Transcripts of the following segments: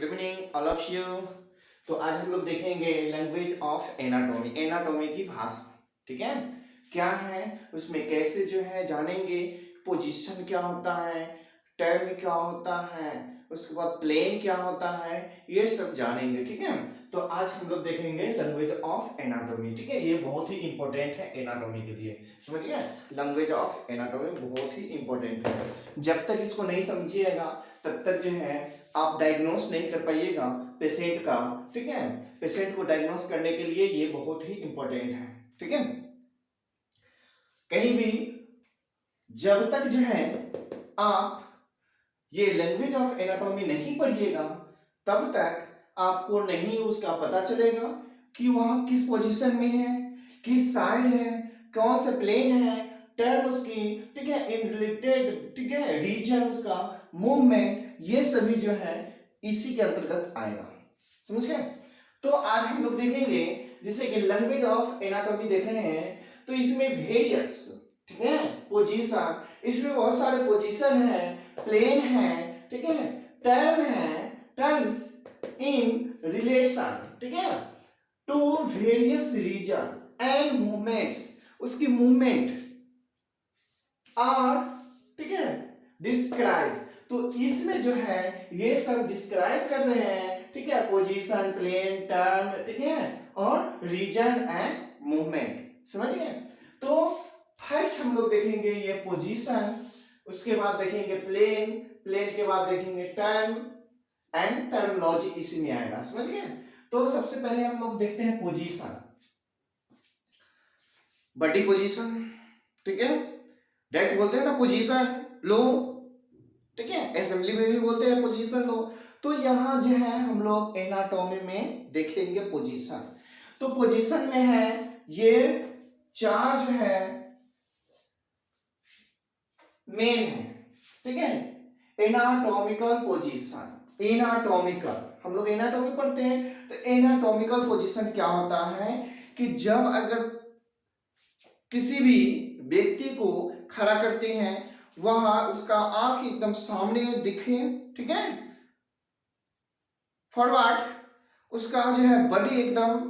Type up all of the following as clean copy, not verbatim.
Good evening all of you. तो आज हम लोग देखेंगे लैंग्वेज ऑफ एनाटॉमी, एनाटॉमी की भाषा। ठीक है, क्या है उसमें, कैसे जो है जानेंगे, पोजीशन क्या होता है, टर्म क्या होता है, उसके बाद प्लेन क्या होता है, ये सब जानेंगे। ठीक है, तो आज हम लोग देखेंगे लैंग्वेज ऑफ एनाटॉमी। ठीक है, ये बहुत ही इंपॉर्टेंट है एनाटॉमी के लिए, समझ गए। लैंग्वेज ऑफ एनाटॉमी बहुत ही इंपॉर्टेंट है। जब तक इसको नहीं समझिएगा तब तक जो है आप डायग्नोस नहीं कर पाइएगा पेशेंट का। ठीक है, पेशेंट को डायग्नोस करने के लिए ये बहुत ही इंपॉर्टेंट है। ठीक है, कहीं भी जब तक जो है आप ये लैंग्वेज ऑफ एनाटॉमी नहीं पढ़िएगा तब तक आपको नहीं उसका पता चलेगा कि वह किस पोजीशन में है, किस साइड है, कौन सा प्लेन है, टर्म उसकी, ठीक है, इन रिलेटेड, ठीक है, रीजन उसका, मूवमेंट, ये सभी जो है इसी के अंतर्गत आएगा। समझ गए। तो आज हम लोग देखेंगे जैसे कि लैंग्वेज ऑफ एनाटॉमी देख रहे हैं तो इसमें वेरियस, ठीक है, पोजीशन, इसमें बहुत सारे पोजीशन है, प्लेन है, ठीक है, टर्म है, टर्म्स इन रिलेशन, ठीक है, to various region and movements, उसकी मूवमेंट और, ठीक है, डिस्क्राइब। तो इसमें जो है ये सब डिस्क्राइब कर रहे हैं, ठीक है, पोजीशन, प्लेन, टर्म, ठीक है, और रीजन एंड मूवमेंट। समझ गए। तो फर्स्ट हम लोग देखेंगे ये पोजीशन, उसके बाद देखेंगे प्लेन, प्लेन के बाद देखेंगे टर्म एंड टर्मिनोलॉजी इसी में आएगा। समझ गए। तो सबसे पहले हम लोग देखते हैं पोजीशन, बॉडी पोजीशन, ठीक है, डायरेक्ट बोलते हैं ना पोजीशन लो, ठीक है, असेंबली में भी बोलते हैं पोजीशन लो। तो यहां जो है हम लोग एनाटॉमी में देखेंगे पोजीशन। तो पोजीशन में है ये चार जो है मेन है, ठीक है, एनाटॉमिकल पोजीशन। एनाटॉमिकल, हम लोग एनाटॉमी पढ़ते हैं तो एनाटॉमिकल पोजीशन क्या होता है कि जब अगर किसी भी व्यक्ति को खड़ा करते हैं वह उसका आंख एकदम सामने दिखे, ठीक है, फॉरवर्ड, उसका जो है बॉडी एकदम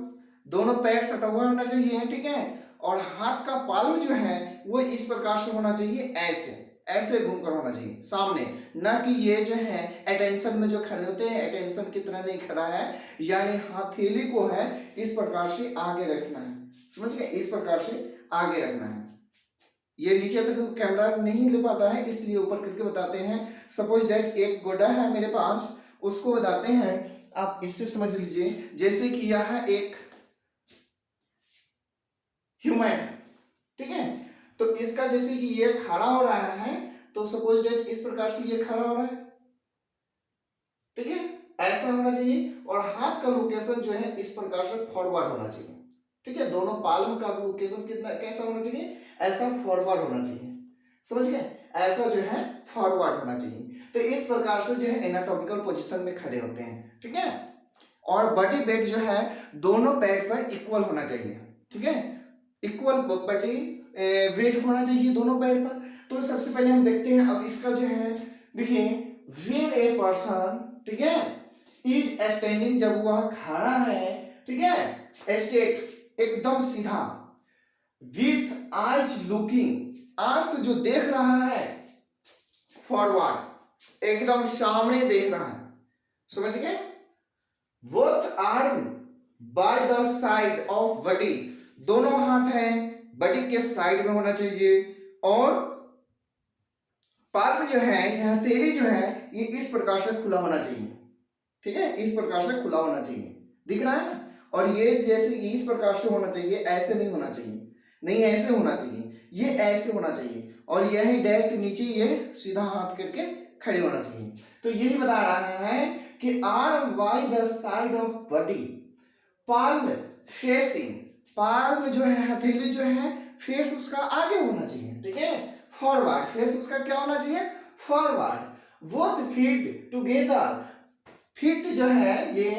दोनों पैर सटा हुआ होना चाहिए, ठीक है, और हाथ का पाल्म जो है वो इस प्रकार से होना चाहिए, ऐसे ऐसे घूमकर होना चाहिए सामने, ना कि ये जो है अटेंशन में जो खड़े होते हैं अटेंशन की तरह नहीं खड़ा है, यानी हथेली को है इस प्रकार से आगे रखना है। समझ गए, इस प्रकार से आगे रखना है। ये नीचे तक कैमरा नहीं ले पाता है इसलिए ऊपर करके बताते हैं। सपोज दैट एक गोडा है मेरे पास, उसको बताते हैं, आप इससे समझ लीजिए जैसे कि यह एक ह्यूमन है, ठीक है, तो इसका जैसे कि ये खड़ा हो रहा है तो सपोज दैट इस प्रकार से ये खड़ा हो रहा है, ठीक है, ऐसा होना चाहिए, और हाथ का लोकेशन जो है इस प्रकार से फॉरवर्ड होना चाहिए, ठीक है, दोनों पाल्म का लोकेशन कितना कैसा होना चाहिए, ऐसा फॉरवर्ड होना चाहिए। समझ गए, ऐसा जो है फॉरवर्ड होना चाहिए। तो इस प्रकार से जो है एनाटॉमिकल पोजीशन में खड़े होते हैं, ठीक है, और बॉडी वेट जो है दोनों पैर पर इक्वल होना चाहिए, ठीक है, इक्वल बॉडी वेट होना चाहिए दोनों पैर पर। तो सबसे पहले हम देखते हैं, अब इसका जो है देखिए, व्हेन ए पर्सन, ठीक है, इज स्टैंडिंग, जब वह खड़ा है, ठीक है, स्ट्रेट एकदम सीधा, विथ आइज लुकिंग, आंख से जो देख रहा है, फॉरवर्ड एकदम सामने देख रहा है। समझ गए। Both arm by the side of body, दोनों हाथ हैं बॉडी के साइड में होना चाहिए, और पाल्म जो है, यह हथेली जो है ये इस प्रकार से खुला होना चाहिए, ठीक है, इस प्रकार से खुला होना चाहिए, दिख रहा है ना, और ये जैसे इस प्रकार से होना चाहिए, ऐसे नहीं होना चाहिए, नहीं ऐसे होना चाहिए, ये ऐसे होना चाहिए, और यही डायरेक्ट नीचे ये सीधा हाथ करके खड़े होना चाहिए। तो यही बता रहा है कि arm by the side of body, palm facing, palm जो है हथेली जो है फेस उसका आगे होना चाहिए, ठीक है, फॉरवर्ड, फेस उसका क्या होना चाहिए, forward. Both feet together, feet जो है ये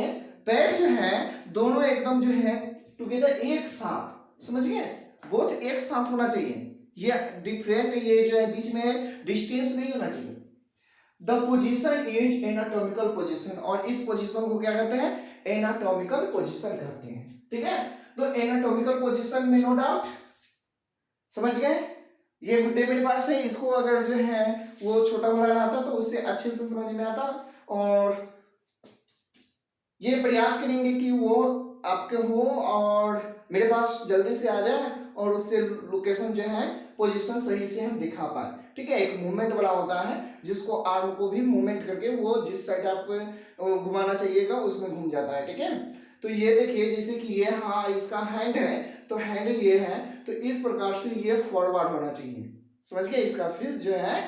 पैर जो है दोनों एकदम जो है टुगेदर एक साथ, समझ गए, बोथ एक साथ होना चाहिए, ये डिफरेंट, ये जो है बीच में डिस्टेंस नहीं होना चाहिए, the position is anatomical position, और इस पोजीशन को क्या कहते हैं, एनाटॉमिकल पोजीशन कहते हैं। ठीक है, तो एनाटॉमिकल पोजीशन में नो डाउट समझ गए। ये गुड्डे मेरे पास है, इसको अगर जो है वो छोटा वाला रहता तो उससे अच्छे से समझ में आता, और ये प्रयास करेंगे कि वो आपके हो और मेरे पास जल्दी से आ जाए, और उससे लोकेशन जो है पोजीशन सही से हम दिखा पाए। ठीक है, एक मूवमेंट वाला होता है जिसको आर्म को भी मूवमेंट करके वो जिस साइड आप घुमाना चाहिएगा उसमें घूम जाता है। ठीक है, तो ये देखिए जैसे कि ये हाँ इसका हैंड है, तो हैंड ये है, तो इस प्रकार से ये फॉरवर्ड होना चाहिए। समझ गए, इसका फिस्ट जो है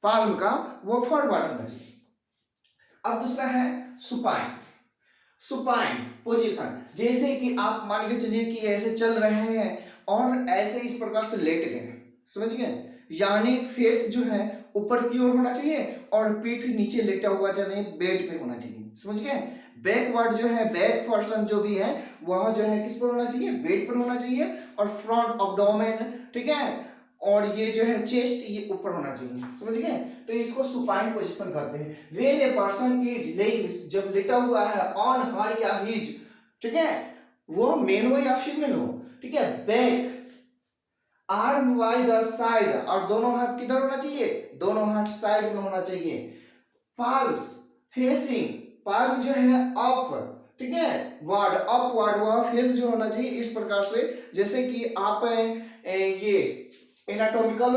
पाल्म का वो फॉरवर्ड होना चाहिए। अब दूसरा है सुपाइन। सुपाइन पोजीशन, जैसे कि आप मान के चलिए कि ऐसे चल रहे हैं और ऐसे इस प्रकार से लेट गए, समझ गए, यानी फेस जो है ऊपर की ओर होना चाहिए और पीठ नीचे लेटा हुआ चाहिए, बेड पे होना चाहिए। समझ गए, बैकवर्ड जो है बैक पर्सन जो भी है वह जो है किस पर होना चाहिए, बेड पर होना चाहिए, और फ्रंट एब्डोमेन, ठीक है, और ये जो है चेस्ट ये ऊपर होना चाहिए। समझ गए, तो इसको सुपाइन पोजीशन कहते हैं। When a person is laying, जब लेटा हुआ है, ऑन हर या हिज, ठीक है, वो मेन हो या फीमेल हो, ठीक है, back arm by the side, और दोनों हाथ किधर होना चाहिए, दोनों हाथ साइड में होना चाहिए। पाल्म्स फेसिंग, पाल्म जो है अप, ठीक है, वर्ड अपवर्ड, वह फेस जो होना चाहिए इस प्रकार से, जैसे कि आप ये एनाटॉमिकल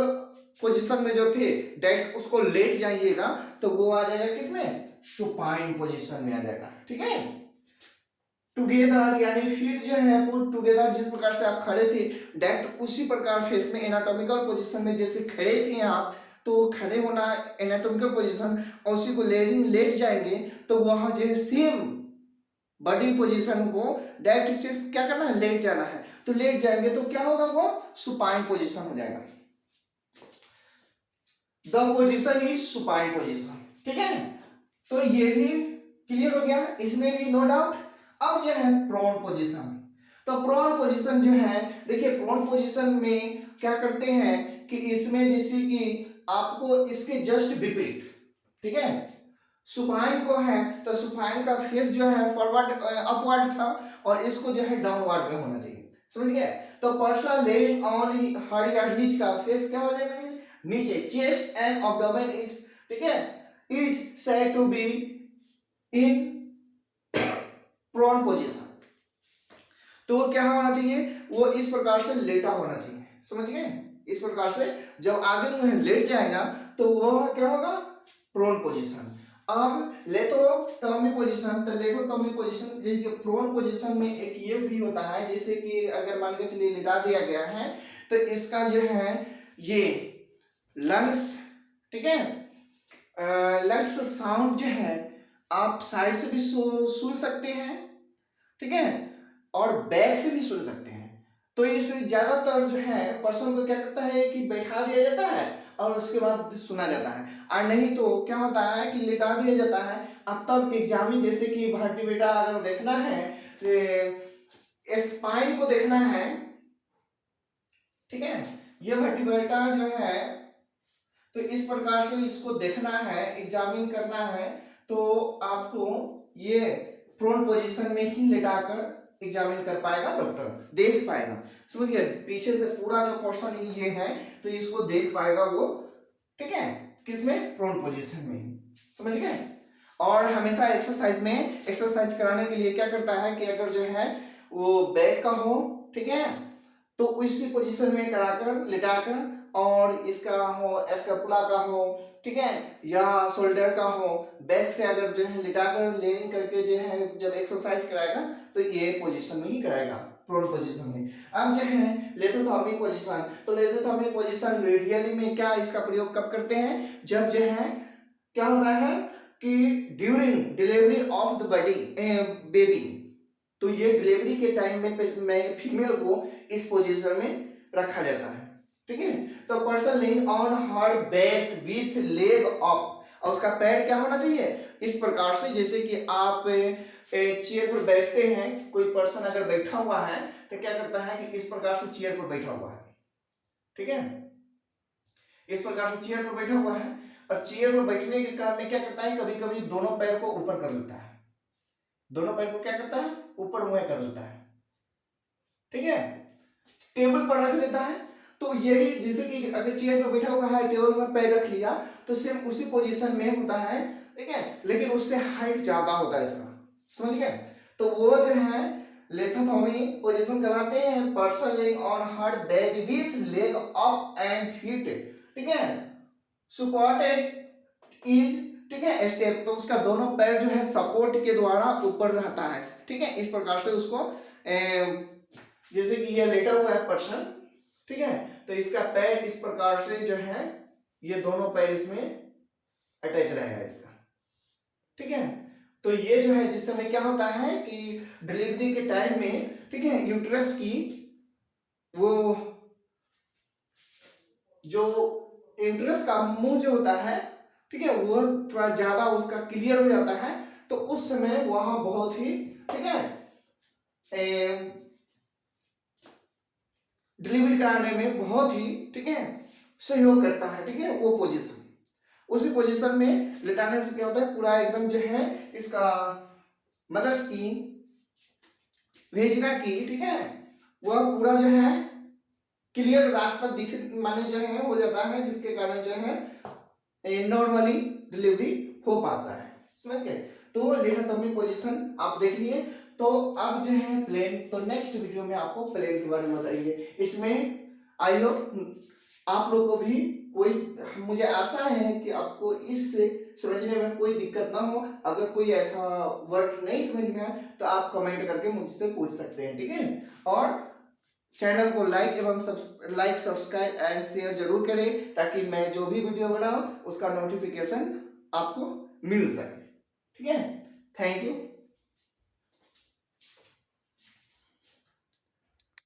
पोजीशन में जो थे डायरेक्ट उसको लेट जाइएगा तो वो आ जाएगा किसमें, सुपाइन पोजीशन में आ जाएगा। ठीक है, टुगेदर यानी फीट जो है पुट टुगेदर, जिस प्रकार से आप खड़े थे डायरेक्ट उसी प्रकार फेस में एनाटॉमिकल पोजीशन में जैसे खड़े थे आप, तो खड़े होना एनाटॉमिकल पोजीशन, और उसी को लेट जाएंगे तो वहां जो है सेम बॉडी पोजीशन को डायरेक्ट सिर्फ क्या करना है, लेट जाना है, तो लेट जाएंगे तो क्या होगा, वो सुपाइन पोजीशन हो जाएगा। The position is supine position. ठीक है, तो ये भी क्लियर हो गया, इसमें भी नो डाउट। अब जो है प्रोन पोजीशन, तो प्रोन पोजीशन जो है देखिए, प्रोन पोजीशन में क्या करते हैं कि इसमें जैसे कि आपको इसके जस्ट विपरीत, ठीक है, सुपाइन को है तो सुपाइन का फेस जो है फॉरवर्ड अपवर्ड था, और इसको जो है डाउनवर्ड में होना चाहिए। समझ गए, तो पर्सन लेइंग ऑन हर या हिज का फेस क्या हो जाएगा, नीचे, चेस्ट एंड एब्डोमेन इज, ठीक है, is said to be in prone position, तो क्या होना चाहिए, वो इस प्रकार से लेटा होना चाहिए। समझ गए, इस प्रकार से जब आगे मुंह लेट जाएगा तो वो क्या होगा, प्रोन पोजीशन। अब लेटोटॉमी पोजीशन, तो लेटोटॉमी पोजीशन जैसे प्रोन पोजीशन में एक ये भी होता है, जैसे कि अगर मान के चलिए लिटा दिया गया है तो इसका जो है ये लंग्स, ठीक है, लंग्स साउंड जो है आप साइड से भी सुन सकते हैं, ठीक है, और बैक से भी सुन सकते हैं। तो इस ज्यादातर जो है पर्सन को क्या करता है कि बैठा दिया जाता है और उसके बाद सुना जाता है, और नहीं तो क्या होता है कि लिटा दिया जाता है। अब तब एग्जामिन जैसे कि वर्टिब्रेटा अगर देखना है, स्पाइन को देखना है, ठीक है, ये वर्टिब्रेटा जो है तो इस प्रकार से इसको देखना है, एग्जामिन करना है, तो आपको ये प्रोन पोजीशन में ही लेटाकर एग्जामिन कर पाएगा, डॉक्टर देख पाएगा। समझ गए, पीछे से पूरा जो पोर्शन ये है तो इसको देख पाएगा वो, ठीक है, किसमें, प्रोन पोजीशन में। समझ गए, और हमेशा एक्सरसाइज में एक्सरसाइज कराने के लिए क्या करता है कि अगर जो है वो बैक का हो, ठीक है, तो उसी पोजीशन में कराकर लेटाकर, और इसका हो स्कैपुला का हो, ठीक है, या शोल्डर का हो, बैक से अगर जो है लिटाकर लेनिंग करके जो है जब एक्सरसाइज कराएगा तो ये पोजीशन में ही कराएगा, प्रोन पोजीशन में। अब जो है लेथोथॉमिक पोजीशन, तो लेथोथॉमिक पोजीशन रेडियली में क्या इसका प्रयोग कब करते हैं, जब जो है क्या होता है कि during delivery of the body baby, तो ये डिलीवरी के टाइम में फीमेल को इस पोजीशन में रखा जाता है। ठीक है, तो person laying on her back with leg up, और उसका पैर क्या होना चाहिए, इस प्रकार से, जैसे कि आप चेयर पर बैठते हैं, कोई पर्सन अगर बैठा हुआ है तो क्या करता है कि इस प्रकार से चेयर पर बैठा हुआ है, ठीक है, इस प्रकार से चेयर पर बैठा हुआ है, और चेयर पर बैठने के क्रम में क्या करता है, कभी कभी दोनों पैर को ऊपर कर लेता है, दोनों पैर को क्या करता है, ऊपर मुंह कर लेता है, ठीक है, टेबल पर रख लेता है। तो यही जैसे कि अगर चेयर पर बैठा हुआ है, टेबल पर पैर रख लिया, तो सेम उसी पोजीशन में होता है, ठीक है, लेकिन उससे हाइट ज्यादा होता है थोड़ा, समझ गए। तो वो जो है लेथोटोमी पोजीशन कहलाते हैं। Person laying on hard back with leg up and feet, ठीक है, सपोर्टेड इज, ठीक है, स्टेप, तो उसका दोनों पैर जो है सपोर्ट के द्वारा ऊपर रहता है, ठीक है, इस प्रकार से उसको जैसे कि ये लेटा हुआ है पर्सन, ठीक है, तो इसका पैर इस प्रकार से जो है, ये दोनों पैर इसमें अटैच रहेगा इसका, ठीक है। तो ये जो है जिस समय क्या होता है कि डिलीवरी के टाइम में, ठीक है, यूट्रस की वो जो यूट्रस का मुंह जो होता है, ठीक है, वो थोड़ा ज्यादा उसका क्लियर हो जाता है, तो उस समय वहां बहुत ही, ठीक है, डिलीवरी कराने में बहुत ही, ठीक है, सहयोग करता है, ठीक है, वो पोजीशन, उसी पोजीशन में लेटाने से क्या होता है, पूरा एकदम जो है इसका मदर्स की भेजना की, ठीक है, वह पूरा जो है क्लियर रास्ता दिख माने जो है हो जाता है, जिसके कारण जो है नॉर्मली डिलीवरी हो पाता है, समझ गए। तो लेटोटोमी पोजीशन आप देख लिए। तो अब जो है प्लेन, तो नेक्स्ट वीडियो में आपको प्लेन के बारे में बताएंगे। इसमें आई होप आप लोग को भी कोई, मुझे आशा है कि आपको इससे समझने में कोई दिक्कत ना हो। अगर कोई ऐसा वर्ड नहीं समझ में आए तो आप कमेंट करके मुझसे पूछ सकते हैं, ठीक है। और चैनल को लाइक एवं सब्सक्राइब एंड शेयर जरूर करें, ताकि मैं जो भी वीडियो बनाऊं उसका नोटिफिकेशन आपको मिल सके, ठीक है। Thank you.